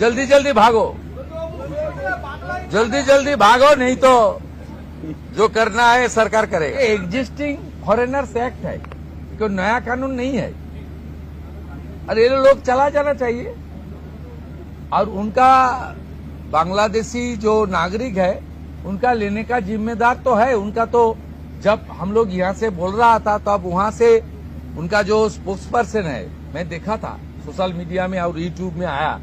जल्दी जल्दी भागो, जल्दी जल्दी भागो, नहीं तो जो करना है सरकार करेगा। एग्जिस्टिंग फॉरेनर्स एक्ट है, कोई नया कानून नहीं है। और ये लोग चला जाना चाहिए। और उनका बांग्लादेशी जो नागरिक है उनका लेने का जिम्मेदार तो है उनका। तो जब हम लोग यहाँ से बोल रहा था तो अब वहां से उनका जो स्पोक्स पर्सन है, मैं देखा था सोशल मीडिया में और यूट्यूब में आया,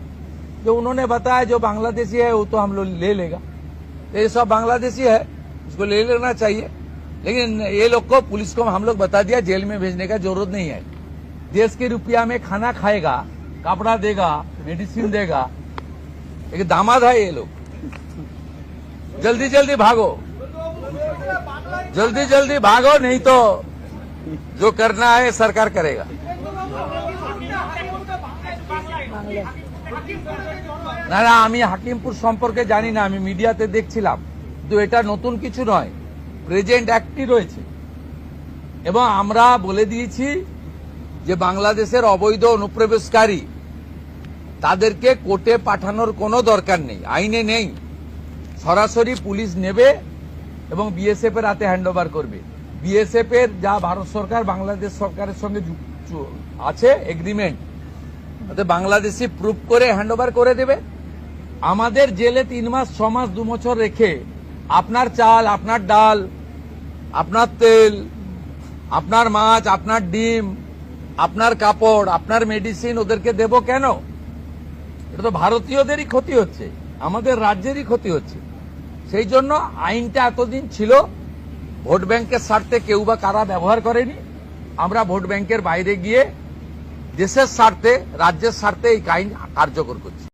जो उन्होंने बताया जो बांग्लादेशी है वो तो हम लोग ले लेगा। तो ये सब बांग्लादेशी है, उसको ले लेना चाहिए। लेकिन ये लोग को, पुलिस को हम लोग बता दिया जेल में भेजने का जरूरत नहीं है। देश के रुपया में खाना खाएगा, कपड़ा देगा, मेडिसिन देगा, एक दामाद है ये लोग। जल्दी जल्दी भागो, जल्दी जल्दी भागो, नहीं तो जो करना है सरकार करेगा। না না, আমি হাকিমপুর সম্পর্কে জানি না, আমি মিডিয়াতে দেখছিলাম। কিন্তু এটা নতুন কিছু নয়, প্রেজেন্ট অ্যাক্টই রয়েছে। এবং আমরা বলে দিয়েছি যে বাংলাদেশের অবৈধ অনুপ্রবেশকারী তাদেরকে কোর্টে পাঠানোর কোনো দরকার নেই, আইনে নেই। সরাসরি পুলিশ নেবে এবং বিএসএফ এর হাতে হ্যান্ডওভার করবে। বিএসএফ এর যা ভারত সরকার বাংলাদেশ সরকারের সঙ্গে আছে এগ্রিমেন্ট, বাংলাদেশি প্রুফ করে হ্যান্ডওভার করে দেবে। আমাদের জেলে 3 মাস 6 মাস 2 বছর রেখে আপনার চাল, আপনার ডাল, আপনার তেল, আপনার মাছ, আপনার ডিম, আপনার কাপড়, আপনার মেডিসিন ওদেরকে দেব কেন? এটা তো ভারতীয়দেরই ক্ষতি হচ্ছে, আমাদের রাজ্যেরই ক্ষতি হচ্ছে। সেই জন্য আইনটা এতদিন ছিল ভোট ব্যাংকের স্বার্থে কেউ বা কারা ব্যবহার করেনি। আমরা ভোট ব্যাংকের বাইরে গিয়ে দেশের স্বার্থে, রাজ্যের স্বার্থে এই আইন কার্যকর করছি।